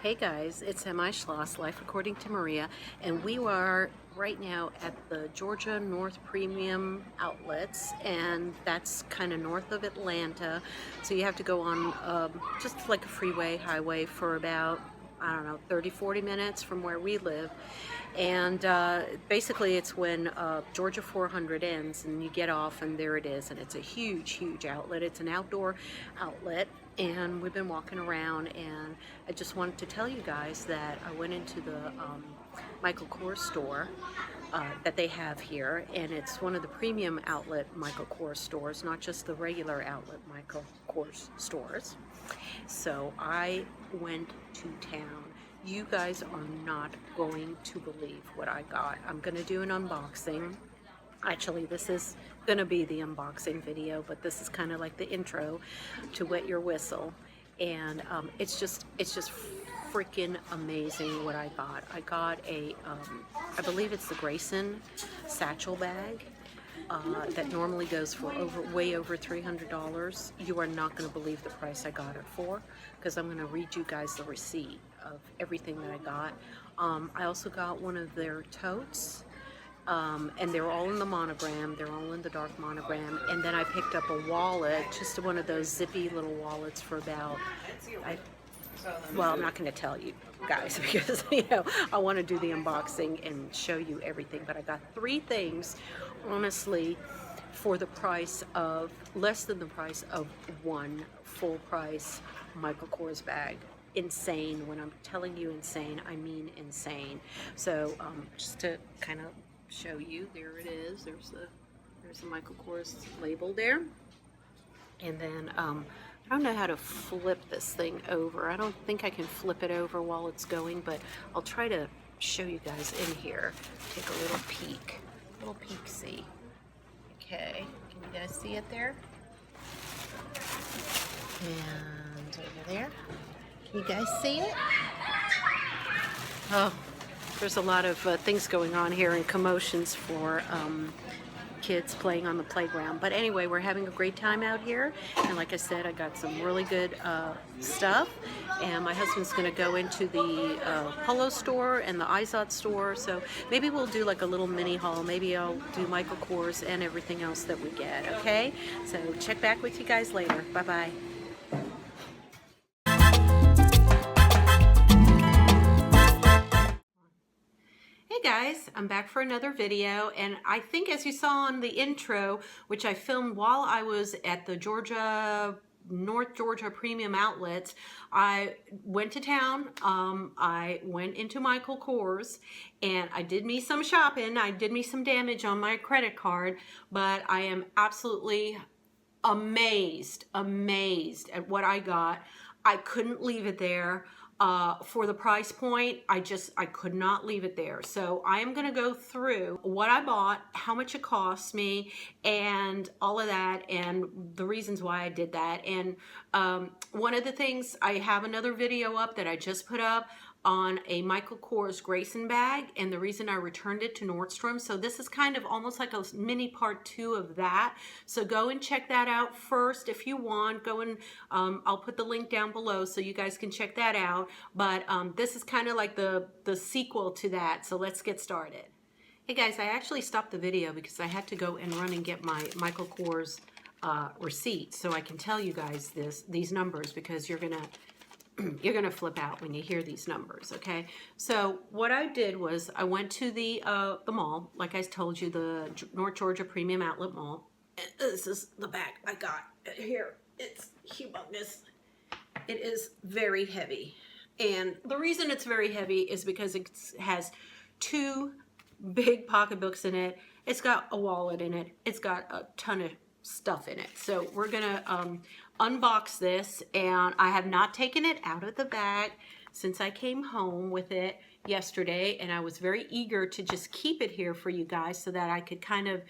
Hey guys, it's mischloss, Life According to Maria, and we are right now at the Georgia North Premium Outlets, and that's kind of north of Atlanta. So you have to go on just like a freeway highway for about, I don't know, 30-40 minutes from where we live. And basically it's when Georgia 400 ends and you get off, and there it is, and it's a huge outlet. It's an outdoor outlet, and we've been walking around, and I just wanted to tell you guys that I went into the MICHAELKORS store that they have here, and it's one of the premium outlet MICHAELKORS stores, not just the regular outlet MICHAELKORS stores. So I went to town. You guys are not going to believe what I got. I'm going to do an unboxing. Actually, this is going to be the unboxing video, but this is kind of like the intro to Wet Your Whistle. And it's just freaking amazing what I got. I got a, I believe it's the Grayson Satchel Bag. That normally goes for way over $300. You are not going to believe the price I got it for, because I'm going to read you guys the receipt of everything that I got. I also got one of their totes, and they're all in the monogram. They're all in the dark monogram. And then I picked up a wallet, just one of those zippy little wallets for about, well, I'm not going to tell you guys because, you know, I want to do the unboxing and show you everything. But I got 3 things, honestly, for the price of, less than the price of one full price MICHAELKORS bag. Insane. When I'm telling you insane, I mean insane. So just to kind of show you, there it is. There's the MICHAELKORS label there. And then I don't know how to flip this thing over. I don't think I can flip it over while it's going, but I'll try to show you guys in here. Take a little peek. See. Okay, can you guys see it there? And over there. Can you guys see it? Oh, there's a lot of things going on here and commotions for kids playing on the playground. But anyway, we're having a great time out here, and like I said, I got some really good stuff, and my husband's going to go into the Polo store and the Izod store, so maybe we'll do like a little mini haul. Maybe I'll do MICHAELKORS and everything else that we get. Okay, so check back with you guys later. Bye bye. Hey guys, I'm back for another video, and I think, as you saw on the intro, which I filmed while I was at the North Georgia Premium Outlets, I went to town. I went into MICHAELKORS, and I did me some shopping. I did me some damage on my credit card, but I am absolutely amazed at what I got. I couldn't leave it there. For the price point, I could not leave it there. So I am going to go through what I bought, how much it cost me, and all of that, and the reasons why I did that. And one of the things, I have another video up that I just put up on a MICHAELKORS Grayson bag, and the reason I returned it to Nordstrom. So this is kind of almost like a mini part 2 of that. So go and check that out first if you want. Go and I'll put the link down below so you guys can check that out. But this is kind of like the sequel to that. So let's get started. Hey guys, I actually stopped the video because I had to go and run and get my MICHAELKORS receipt so I can tell you guys these numbers, because you're gonna flip out when you hear these numbers. Okay, so what I did was I went to the mall, like I told you, the North Georgia Premium Outlet Mall. And this is the bag I got here. It's humongous. It is very heavy, and the reason it's very heavy is because it has 2 big pocketbooks in it. It's got a wallet in it. It's got a ton of stuff in it. So we're gonna unbox this, and I have not taken it out of the bag since I came home with it yesterday, and I was very eager to just keep it here for you guys so that I could kind of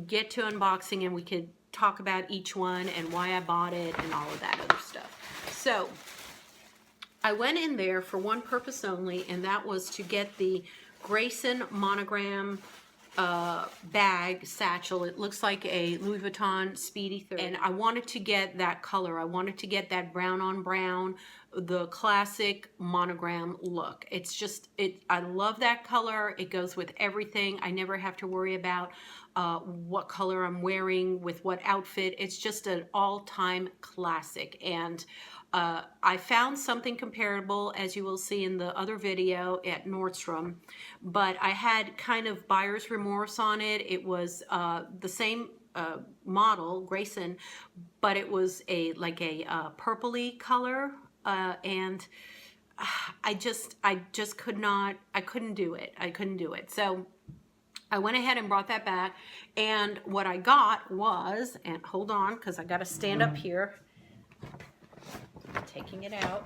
get to unboxing and we could talk about each one and why I bought it and all of that other stuff. So I went in there for one purpose only, and that was to get the Grayson monogram bag satchel. It looks like a Louis Vuitton Speedy 30. And I wanted to get that color. I wanted to get that brown on brown, the classic monogram look. It's just, I love that color. It goes with everything. I never have to worry about what color I'm wearing with what outfit. It's just an all-time classic. And I found something comparable, as you will see in the other video, at Nordstrom, but I had kind of buyer's remorse on it. It was the same model, Grayson, but it was like a purpley color, and I just could not, I couldn't do it. I couldn't do it. So I went ahead and brought that back, and what I got was, and hold on, because I got to stand up here. Taking it out.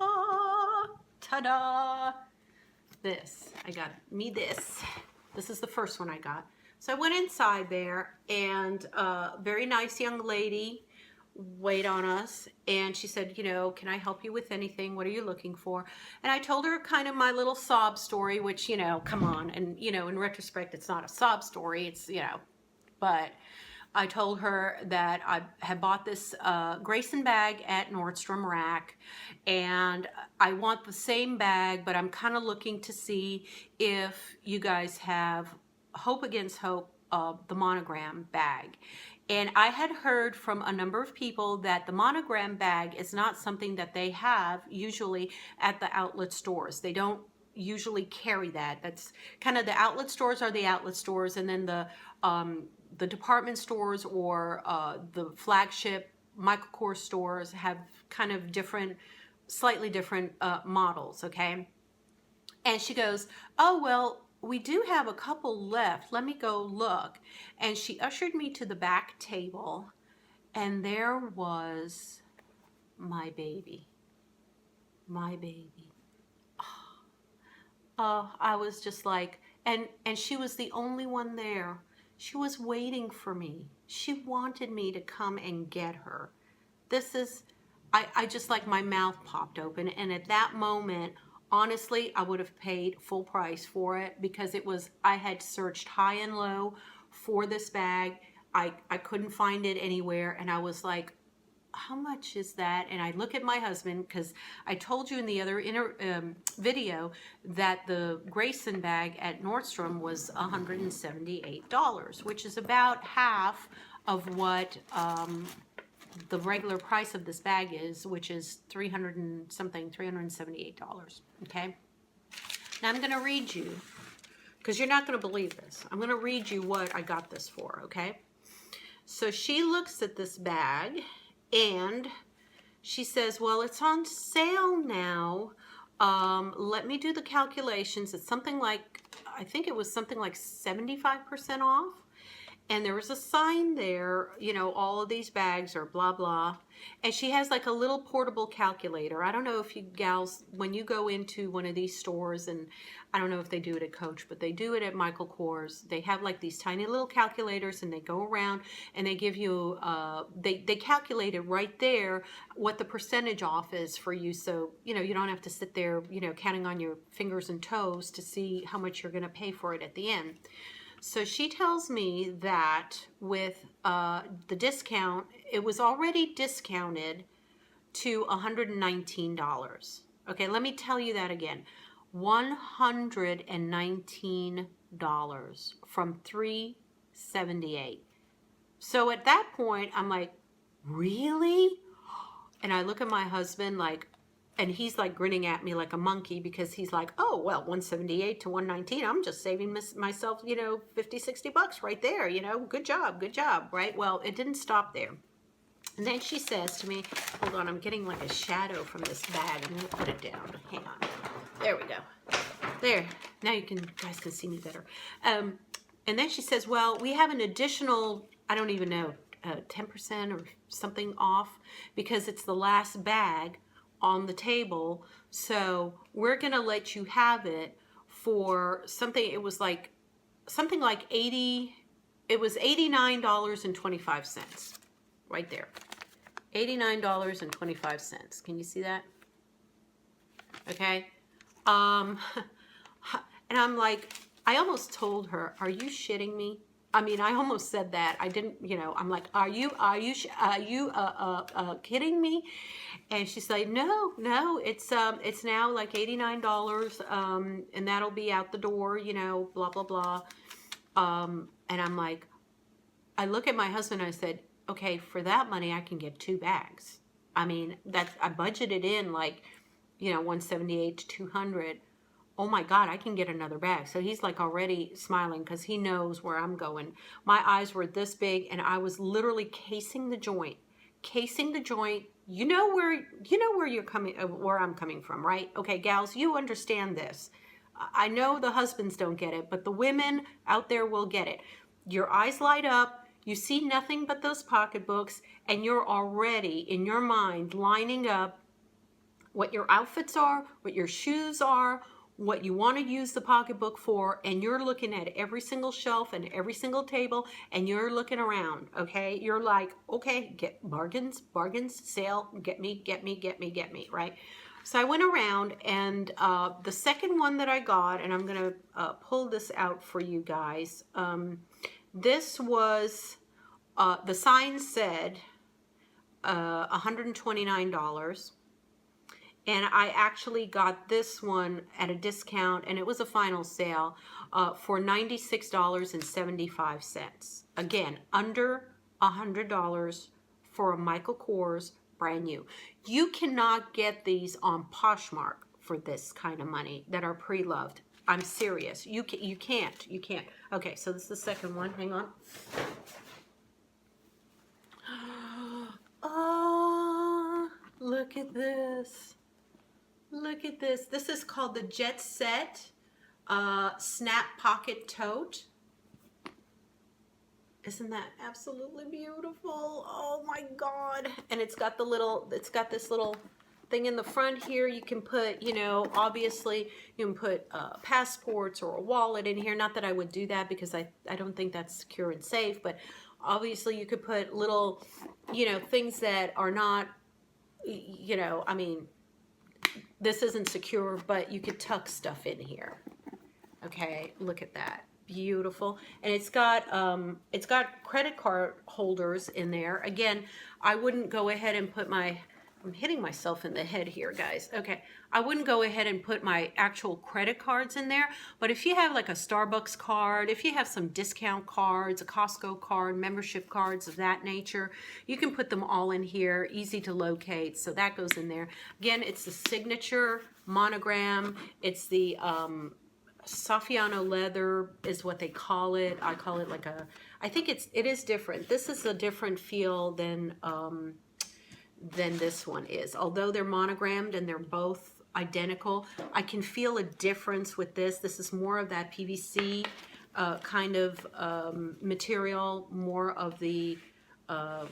Ah, ta-da! This, I got me this. This is the first one I got. So I went inside there, and a very nice young lady waited on us, and she said, you know, can I help you with anything? What are you looking for? And I told her kind of my little sob story, which, you know, come on. And, you know, in retrospect, it's not a sob story. It's, you know, but I told her that I had bought this Grayson bag at Nordstrom Rack, and I want the same bag, but I'm kind of looking to see if you guys have Hope Against Hope, the monogram bag. And I had heard from a number of people that the monogram bag is not something that they have usually at the outlet stores. They don't usually carry that. That's kind of, the outlet stores are the outlet stores, and then the department stores or the flagship MICHAELKORS stores have kind of different, slightly different models, okay? And she goes, oh, well, we do have a couple left. Let me go look. And she ushered me to the back table, and there was my baby. My baby. Oh, I was just like, and she was the only one there. She was waiting for me. She wanted me to come and get her. This is, I just, like, my mouth popped open. And at that moment, honestly, I would have paid full price for it, because it was, I had searched high and low for this bag. I couldn't find it anywhere. And I was like, how much is that? And I look at my husband, because I told you in the other video that the Grayson bag at Nordstrom was $178, which is about half of what the regular price of this bag is, which is $378. Okay. Now I'm going to read you, because you're not going to believe this. I'm going to read you what I got this for. Okay. So she looks at this bag, and she says, well, it's on sale now. Let me do the calculations. It's something like, I think it was something like 75% off. And there was a sign there, you know, all of these bags are blah, blah. And she has like a little portable calculator. I don't know if you gals, when you go into one of these stores, and I don't know if they do it at Coach, but they do it at MICHAELKORS. They have like these tiny little calculators, and they go around and they give you, they calculate it right there what the percentage off is for you. So, you know, you don't have to sit there, you know, counting on your fingers and toes to see how much you're going to pay for it at the end. So she tells me that with the discount, it was already discounted to $119. Okay, let me tell you that again. $119 from $378. So at that point, I'm like, really? And I look at my husband like, and he's like grinning at me like a monkey, because he's like, oh, well, 178 to 119, I'm just saving myself, you know, 50, 60 bucks right there, you know, good job, right? Well, it didn't stop there. And then she says to me, hold on, I'm getting like a shadow from this bag. I'm going to put it down. Hang on. There we go. There. Now you guys can see me better. And then she says, well, we have an additional, I don't even know, 10% or something off, because it's the last bag on the table, so we're gonna let you have it for something. It was like something like it was $89.25 right there. $89.25. Can you see that? Okay. And I'm like, I almost told her, are you shitting me? I mean, I almost said that. I didn't, you know, I'm like, are you kidding me? And she's like, no, it's now like $89, and that'll be out the door, you know, blah, blah, blah. And I'm like, I look at my husband and I said, okay, for that money, I can get 2 bags. I mean, that's, I budgeted in like, you know, 178 to 200. Oh my God, I can get another bag. So he's like already smiling because he knows where I'm going. My eyes were this big and I was literally casing the joint. You know where you're coming, where I'm coming from, right? Okay, gals, you understand this. I know the husbands don't get it, but the women out there will get it. Your eyes light up, you see nothing but those pocketbooks, and you're already in your mind lining up what your outfits are, what your shoes are, what you want to use the pocketbook for, and you're looking at every single shelf and every single table, and you're looking around, okay? You're like, okay, get bargains, sale, get me, right? So I went around, and the second one that I got, and I'm going to pull this out for you guys. This was, the sign said $129. And I actually got this one at a discount, and it was a final sale for $96.75. Again, under $100 for a Michael Kors brand new. You cannot get these on Poshmark for this kind of money that are pre-loved. I'm serious. You can't. Okay, so this is the second one. Hang on. Oh, look at this. Look at this. This is called the Jet Set Snap Pocket Tote. Isn't that absolutely beautiful? Oh my God. And it's got this little thing in the front here. You can put, you know, obviously you can put passports or a wallet in here. Not that I would do that because I don't think that's secure and safe, but obviously you could put little, you know, things that are not, you know, I mean, this isn't secure, but you could tuck stuff in here. Okay, look at that. Beautiful. And it's got credit card holders in there. Again, I wouldn't go ahead and put my, I'm hitting myself in the head here, guys. Okay, I wouldn't go ahead and put my actual credit cards in there, but if you have like a Starbucks card, if you have some discount cards, a Costco card, membership cards of that nature, you can put them all in here, easy to locate, so that goes in there. Again, it's the signature monogram. It's the Saffiano leather is what they call it. I call it like a, I think it is different. This is a different feel than this one is. Although they're monogrammed and they're both identical, I can feel a difference with this. This is more of that PVC kind of material, more of the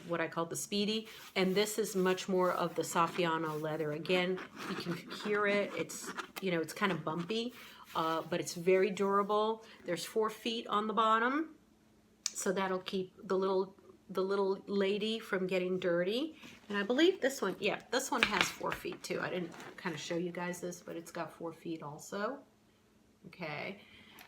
what I call the Speedy, and this is much more of the Saffiano leather. Again, you can hear it. It's, you know, it's kind of bumpy, but it's very durable. There's 4 feet on the bottom, so that'll keep the little lady from getting dirty. And I believe this one, yeah, this one has 4 feet too. I didn't kind of show you guys this, but it's got 4 feet also. Okay.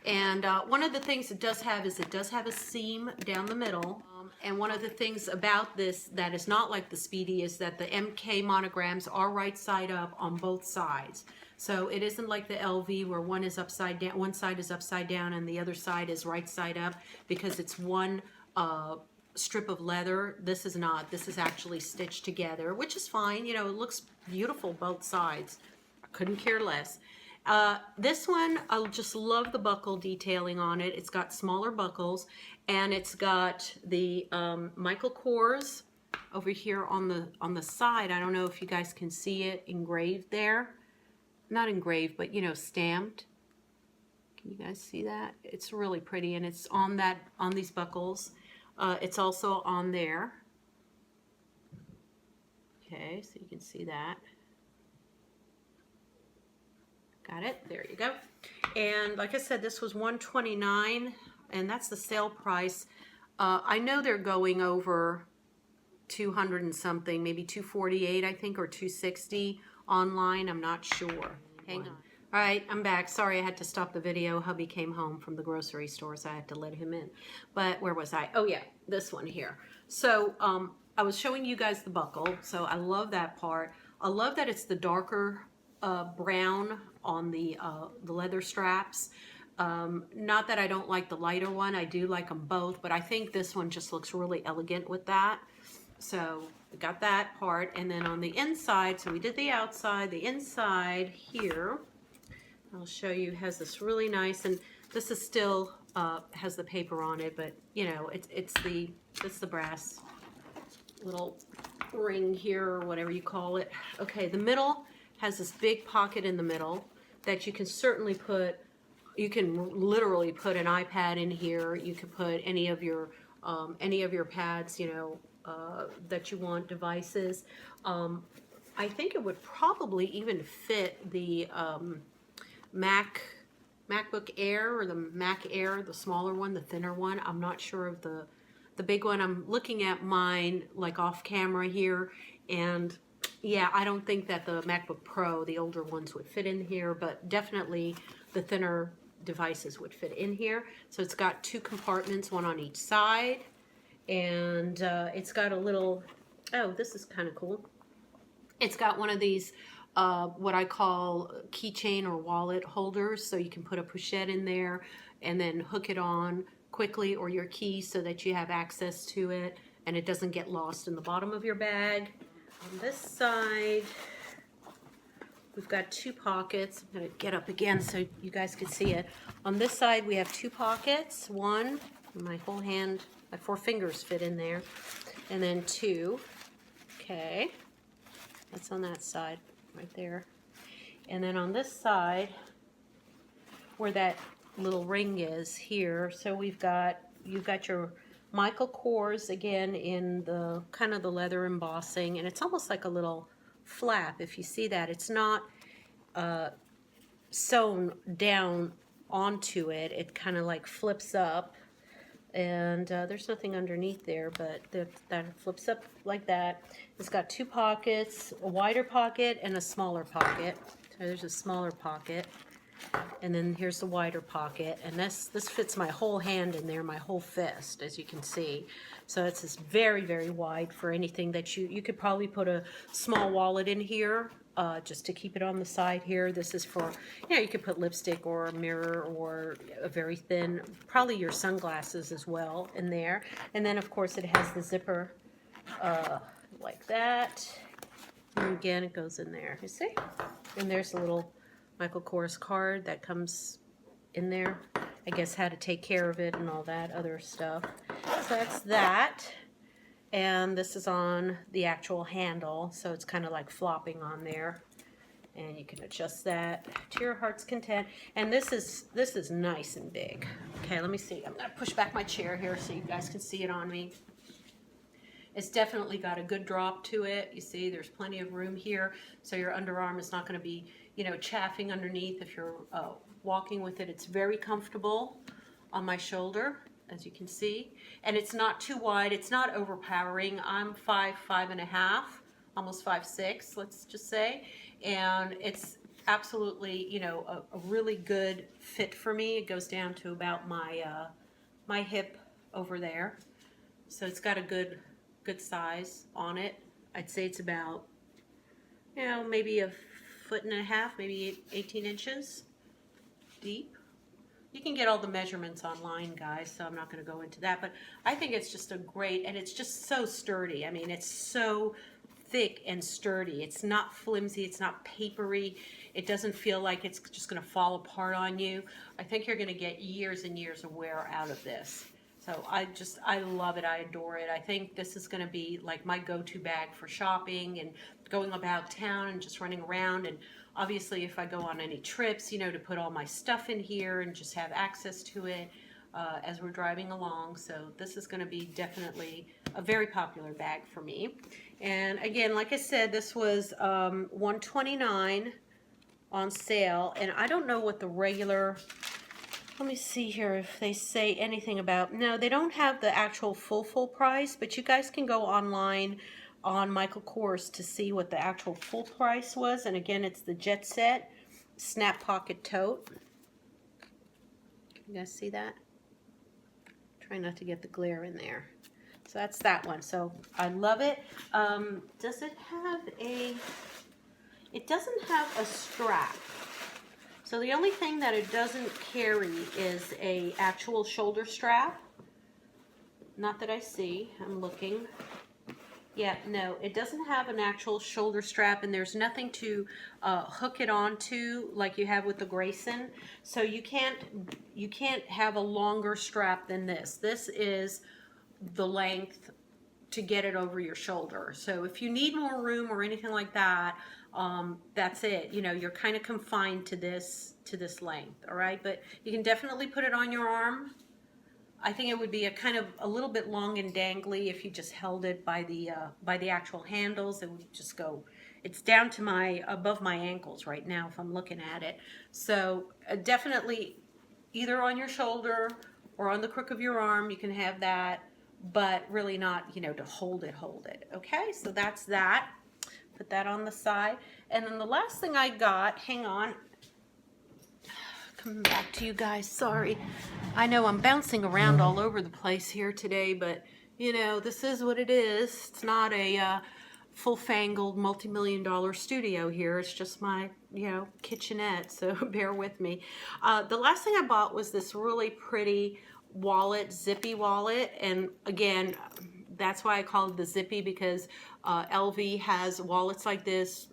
And one of the things it does have is it does have a seam down the middle. And one of the things about this that is not like the Speedy is that the MK monograms are right side up on both sides. So it isn't like the LV where one is upside down, one side is upside down and the other side is right side up, because it's one strip of leather. This is not. This is actually stitched together, which is fine. You know, it looks beautiful both sides. I couldn't care less. This one, I just love the buckle detailing on it. It's got smaller buckles, and it's got the Michael Kors over here on the side. I don't know if you guys can see it engraved there. Not engraved, but you know, stamped. Can you guys see that? It's really pretty, and it's on these buckles. It's also on there. Okay, so you can see that. Got it. There you go. And like I said, this was $129, and that's the sale price. I know they're going over 200 and something, maybe 248, I think, or 260 online. I'm not sure. Hang on. All right, I'm back. Sorry, I had to stop the video. Hubby came home from the grocery store, so I had to let him in. But where was I? Oh yeah, this one here. So I was showing you guys the buckle. So I love that part. I love that it's the darker brown on the leather straps. Not that I don't like the lighter one. I do like them both, but I think this one just looks really elegant with that. So we got that part, and then on the inside, so we did the outside, the inside here, I'll show you, has this really nice, and this is still has the paper on it, but you know, it's the brass little ring here, or whatever you call it. Okay, the middle has this big pocket in the middle that you can certainly put, you can literally put an iPad in here. You could put any of your pads, you know, that you want, devices. I think it would probably even fit the MacBook Air, or the Mac Air, the smaller one, the thinner one. I'm not sure of the big one. I'm looking at mine like off camera here, and yeah, I don't think that the MacBook Pro, the older ones, would fit in here, but definitely the thinner devices would fit in here. So it's got two compartments, one on each side, and it's got a little, oh, this is kind of cool. It's got one of these what I call keychain or wallet holders, so you can put a pochette in there and then hook it on quickly, or your key, so that you have access to it and it doesn't get lost in the bottom of your bag. On this side, we've got two pockets. I'm going to get up again so you guys can see it. On this side, we have two pockets. One, my whole hand, my 4 fingers fit in there, and then two. Okay, that's on that side right there. And then on this side, where that little ring is here, so you've got your MICHAELKORS again in the kind of the leather embossing, and it's almost like a little flap. If you see that, it's not sewn down onto it. It kind of like flips up, and there's nothing underneath there, but that flips up like that. It's got two pockets, a wider pocket and a smaller pocket. So there's a smaller pocket, and then here's the wider pocket, and this fits my whole hand in there, my whole fist, as you can see. So it's this very, very wide for anything that you could probably put a small wallet in here, just to keep it on the side here. This is for, you know, you could put lipstick or a mirror or a very thin, probably your sunglasses as well in there. And then of course it has the zipper like that, and again it goes in there, you see. And there's a little MICHAELKORS card that comes in there, I guess how to take care of it and all that other stuff. So that's that. And this is on the actual handle, so it's kind of like flopping on there, and you can adjust that to your heart's content. And this is nice and big. Okay, let me see. I'm gonna push back my chair here so you guys can see it on me. It's definitely got a good drop to it. You see, there's plenty of room here, so your underarm is not going to be, you know, chafing underneath if you're walking with it. It's very comfortable on my shoulder, as you can see, and it's not too wide. It's not overpowering. I'm 5'5.5", almost 5'6", let's just say, and it's absolutely, you know, a really good fit for me. It goes down to about my my hip over there, so it's got a good size on it. I'd say it's about, you know, maybe 1.5 feet, maybe 18 inches deep. You can get all the measurements online, guys, so I'm not going to go into that, but I think it's just a great, and it's just so sturdy. I mean, it's so thick and sturdy. It's not flimsy, it's not papery. It doesn't feel like it's just going to fall apart on you. I think you're going to get years and years of wear out of this. So I love it. I adore it. I think this is going to be like my go-to bag for shopping and going about town and just running around. And obviously if I go on any trips, you know, to put all my stuff in here and just have access to it as we're driving along. So this is going to be definitely a very popular bag for me. And again, like I said, this was $129 on sale. And I don't know what the regular... Let me see here if they say anything about... No, they don't have the actual full price, but you guys can go online on MICHAELKORS to see what the actual full price was. And again, it's the Jet Set. snap pocket tote. You guys see that? Try not to get the glare in there. So that's that one. So I love it. Does it have a... It doesn't have a strap. So the only thing that it doesn't carry is a actual shoulder strap. Not that I see. I'm looking. Yeah, no, it doesn't have an actual shoulder strap, and there's nothing to hook it onto like you have with the Grayson. So you can't have a longer strap than this. This is the length to get it over your shoulder. So if you need more room or anything like that, that's it. You know, you're kind of confined to this length, all right? But you can definitely put it on your arm. I think it would be a little bit long and dangly if you just held it by the actual handles. It would just go. It's down to above my ankles right now if I'm looking at it. So definitely either on your shoulder or on the crook of your arm, you can have that, but really not, you know, to hold it. Okay, so that's that. Put that on the side. And then the last thing I got, hang on. Coming back to you guys, sorry. I know I'm bouncing around all over the place here today, but you know, this is what it is. It's not a full-fangled multi-million-dollar studio here. It's just my, you know, kitchenette, so bear with me. The last thing I bought was this really pretty wallet, zippy wallet, and again, that's why I call it the zippy, because LV has wallets like this.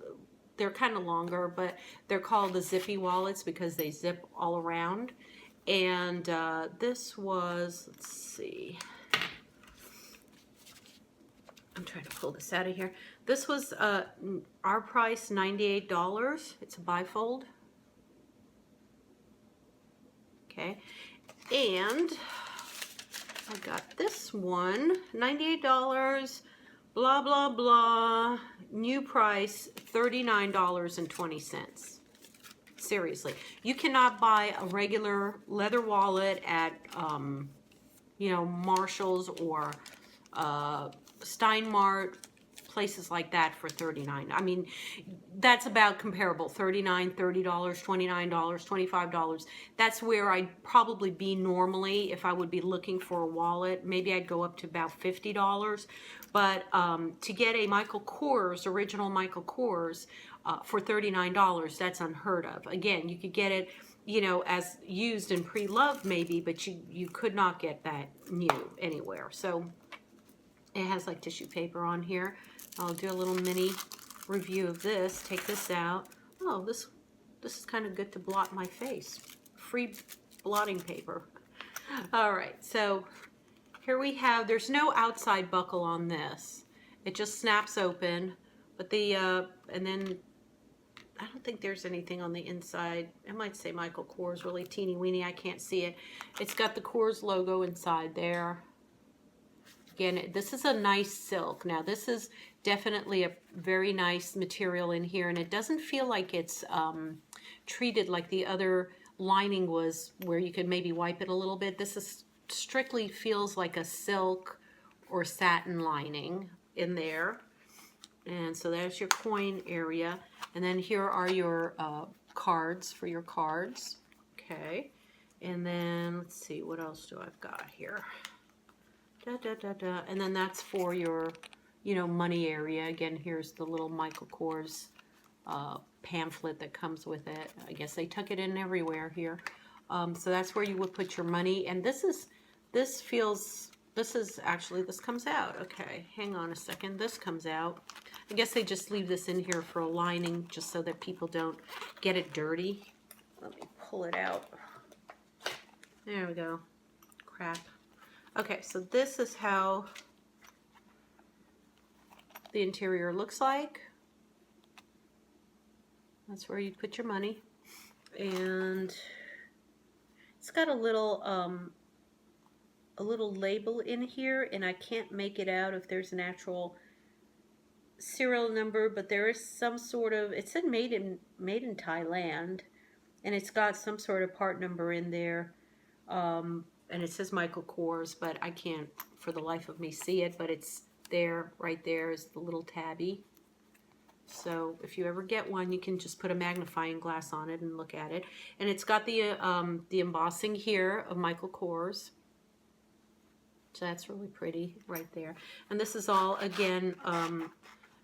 They're kind of longer, but they're called the zippy wallets because they zip all around. And this was, let's see, I'm trying to pull this out of here. This was our price, $98. It's a bifold. Okay, and I got this one, $98. Blah, blah, blah. New price, $39.20. Seriously. You cannot buy a regular leather wallet at, you know, Marshall's or Steinmart, places like that for $39. I mean, that's about comparable. $39, $30, $29, $25. That's where I'd probably be normally if I would be looking for a wallet. Maybe I'd go up to about $50. But to get a Michael Kors, original Michael Kors, for $39, that's unheard of. Again, you could get it, you know, as used and pre-loved maybe, but you could not get that new anywhere. So it has like tissue paper on here. I'll do a little mini review of this. Take this out. Oh, this is kind of good to blot my face. Free blotting paper. All right, so here we have, there's no outside buckle on this. It just snaps open, but and then I don't think there's anything on the inside. I might say Michael Kors, really teeny weeny, I can't see it. It's got the Kors logo inside there. Again, this is a nice silk. Now, this is definitely a very nice material in here, and it doesn't feel like it's treated like the other lining was, where you could maybe wipe it a little bit. This is strictly feels like a silk or satin lining in there. And so there's your coin area. And then here are your cards for your cards. Okay. And then let's see, what else do I've got here? And then that's for your, you know, money area. Again, here's the little Michael Kors pamphlet that comes with it. I guess they tuck it in everywhere here. So that's where you would put your money. And this comes out. Okay, hang on a second. This comes out. I guess they just leave this in here for a lining just so that people don't get it dirty. Let me pull it out. There we go. Crap. Okay, so this is how the interior looks like. That's where you put your money. And it's got a little label in here, and I can't make it out if there's an actual serial number, but there is some sort of, it said made in Thailand, and it's got some sort of part number in there. And it says Michael Kors, but I can't for the life of me see it, but it's there, right there is the little tabby. So if you ever get one, you can just put a magnifying glass on it and look at it. And it's got the embossing here of Michael Kors. So that's really pretty right there. And this is all, again,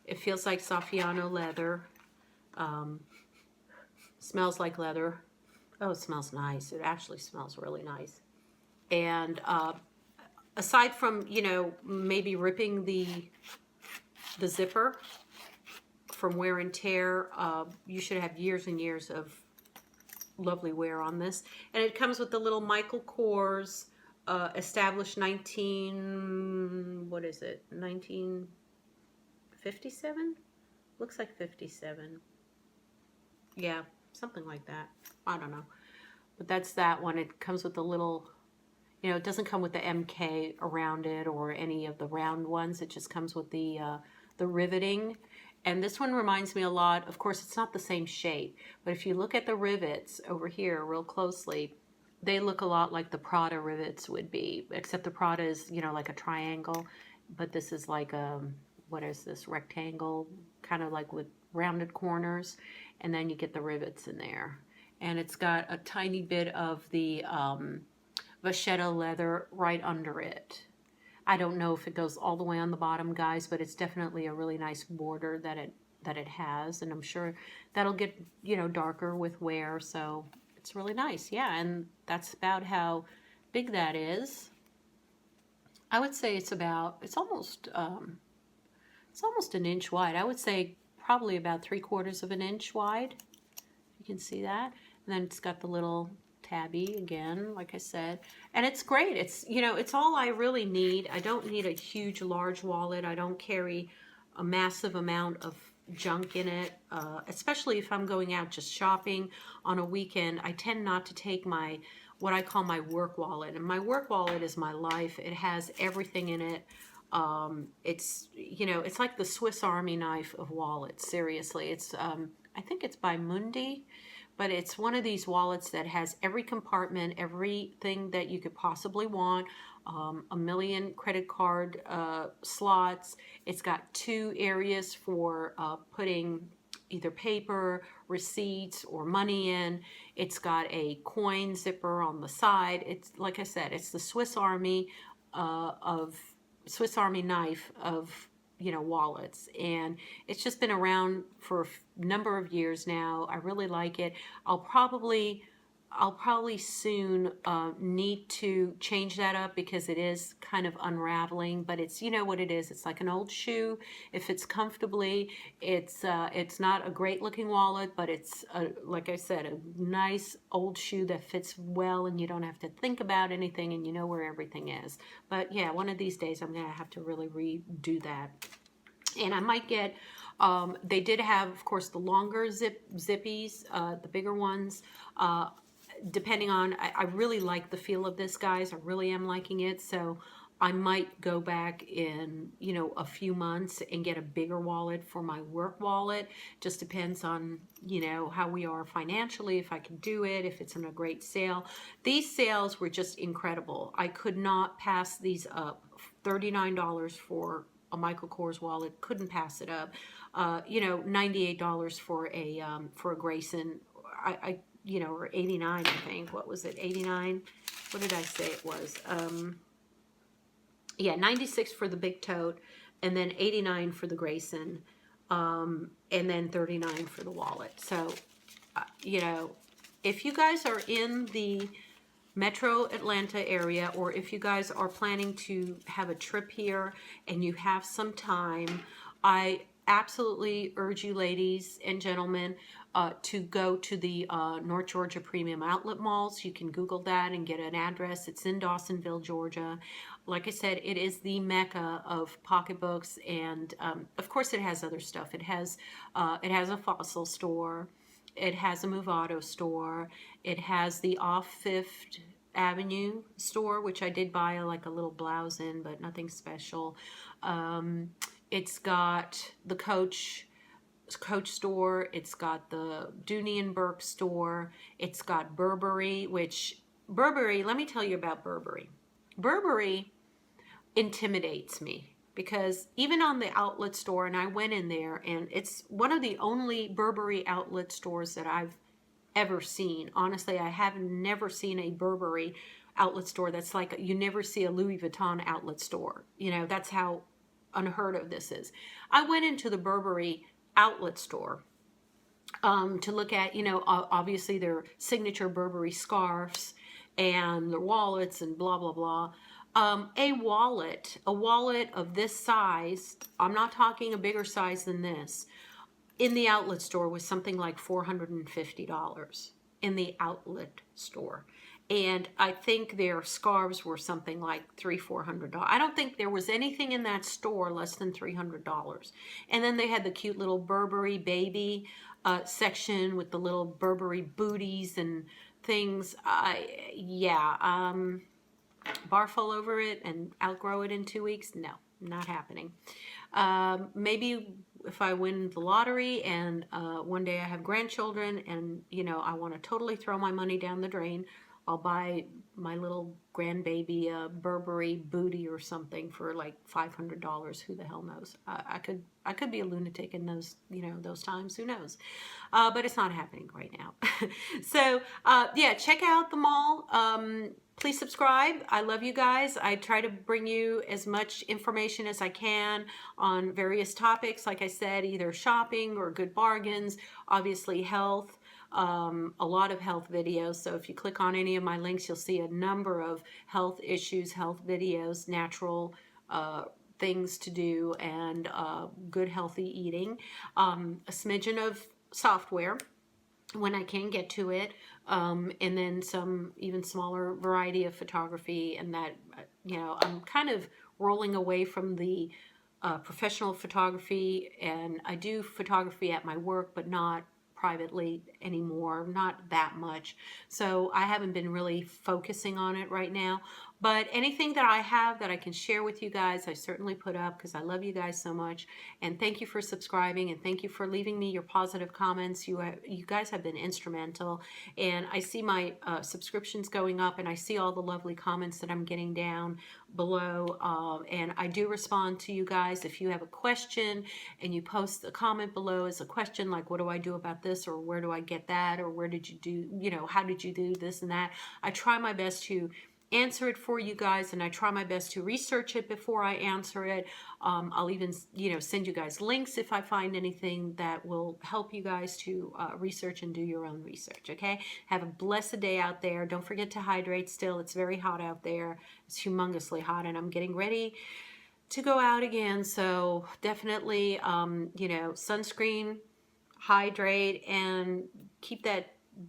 it feels like Saffiano leather. Smells like leather. Oh, it smells nice. It actually smells really nice. And aside from, you know, maybe ripping the zipper from wear and tear, you should have years and years of lovely wear on this. And it comes with the little Michael Kors established 1957? Looks like 57. Yeah, something like that. I don't know. But that's that one. It comes with the little, you know, it doesn't come with the MK around it or any of the round ones. It just comes with the riveting. And this one reminds me a lot, of course, it's not the same shape, but if you look at the rivets over here real closely, they look a lot like the Prada rivets would be, except the Prada is, you know, like a triangle, but this is like a, what is this, rectangle, kind of like with rounded corners, and then you get the rivets in there. And it's got a tiny bit of the vachetta leather right under it. I don't know if it goes all the way on the bottom, guys, but it's definitely a really nice border that it has, and I'm sure that'll get, you know, darker with wear, so it's really nice. Yeah, and that's about how big that is. I would say it's almost an inch wide. I would say probably about 3/4 of an inch wide. You can see that. And then it's got the little tabby again, like I said, and it's great. It's, you know, it's all I really need. I don't need a huge, large wallet. I don't carry a massive amount of junk in it, especially if I'm going out just shopping on a weekend. I tend not to take my, what I call my work wallet, and my work wallet is my life. It has everything in it. It's, you know, it's like the Swiss Army knife of wallets. Seriously, it's I think it's by Mundi, but it's one of these wallets that has every compartment, everything that you could possibly want, a million credit card slots. It's got 2 areas for putting either paper, receipts, or money in. It's got a coin zipper on the side. It's, like I said, it's the Swiss Army knife of, you know, wallets, and it's just been around for a number of years now. I really like it. I'll probably soon need to change that up because it is kind of unraveling, but it's, you know what it is, it's like an old shoe. It fits comfortably. It's not a great looking wallet, but it's like I said, a nice old shoe that fits well, and you don't have to think about anything, and you know where everything is. But yeah, one of these days I'm gonna have to really redo that. And I might get, they did have, of course, the longer zippies, the bigger ones, depending on, I really like the feel of this, guys. I really am liking it. So I might go back in, you know, a few months and get a bigger wallet for my work wallet. Just depends on, you know, how we are financially, if I can do it, if it's in a great sale. These sales were just incredible. I could not pass these up. $39 for a Michael Kors wallet, couldn't pass it up. You know, $98 for a Grayson. I you know, or 89, I think. What was it? 89? What did I say it was? Yeah, 96 for the big tote, and then 89 for the Grayson, and then 39 for the wallet. So, you know, if you guys are in the Metro Atlanta area, or if you guys are planning to have a trip here and you have some time, I absolutely urge you, ladies and gentlemen, to go to the North Georgia Premium Outlet Malls. You can Google that and get an address. It's in Dawsonville, Georgia. Like I said, it is the mecca of pocketbooks, and of course it has other stuff. It has a fossil store. It has a Movado store. It has the off Fifth Avenue store, which I did buy like a little blouse in, but nothing special. It's got the Coach store. It's got the Dooney and Burke store. It's got Burberry, which Burberry, let me tell you about Burberry. Burberry intimidates me. because even on the outlet store, and I went in there, and it's one of the only Burberry outlet stores that I've ever seen. Honestly, I have never seen a Burberry outlet store that's like, you never see a Louis Vuitton outlet store. You know, that's how unheard of this is. I went into the Burberry outlet store to look at, you know, obviously their signature Burberry scarves and their wallets and blah, blah, blah. A wallet of this size, I'm not talking a bigger size than this, in the outlet store was something like $450 in the outlet store. And I think their scarves were something like $300-400. I don't think there was anything in that store less than $300. And then they had the cute little Burberry baby section with the little Burberry booties and things. Barf all over it and outgrow it in 2 weeks? No, not happening. Maybe if I win the lottery and one day I have grandchildren and, you know, I want to totally throw my money down the drain, I'll buy my little grandbaby Burberry booty or something for like $500. Who the hell knows? I could be a lunatic in those, you know, those times. Who knows? But it's not happening right now. So yeah, check out the mall. Please subscribe. I love you guys. I try to bring you as much information as I can on various topics. Like I said, either shopping or good bargains, obviously health, a lot of health videos. So if you click on any of my links, you'll see a number of health issues, health videos, natural things to do, and good healthy eating. A smidgen of software when I can get to it, and then some even smaller variety of photography. And that, you know, I'm kind of rolling away from the professional photography, and I do photography at my work, but not privately anymore, not that much. So I haven't been really focusing on it right now. But anything that I have that I can share with you guys, I certainly put up, because I love you guys so much. And thank you for subscribing, and thank you for leaving me your positive comments. You guys have been instrumental. And I see my subscriptions going up, and I see all the lovely comments that I'm getting down below. And I do respond to you guys. If you have a question and you post a comment below as a question, like, what do I do about this, or where do I get that, or where did you do, you know, how did you do this and that, I try my best to answer it for you guys, and I try my best to research it before I answer it. I'll even, you know, send you guys links if I find anything that will help you guys to research and do your own research. Okay, have a blessed day out there. Don't forget to hydrate. Still, it's very hot out there. It's humongously hot, and I'm getting ready to go out again. So definitely, you know, sunscreen, hydrate, and keep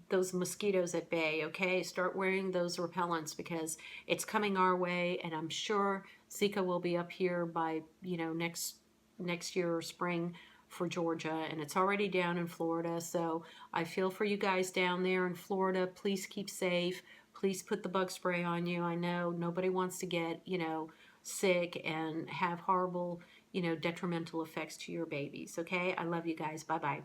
those mosquitoes at bay. Okay, start wearing those repellents, because it's coming our way, and I'm sure Zika will be up here by, you know, next year or spring for Georgia, and it's already down in Florida. So I feel for you guys down there in Florida. Please keep safe. Please put the bug spray on you. I know nobody wants to get, you know, sick and have horrible, you know, detrimental effects to your babies. Okay, I love you guys. Bye bye.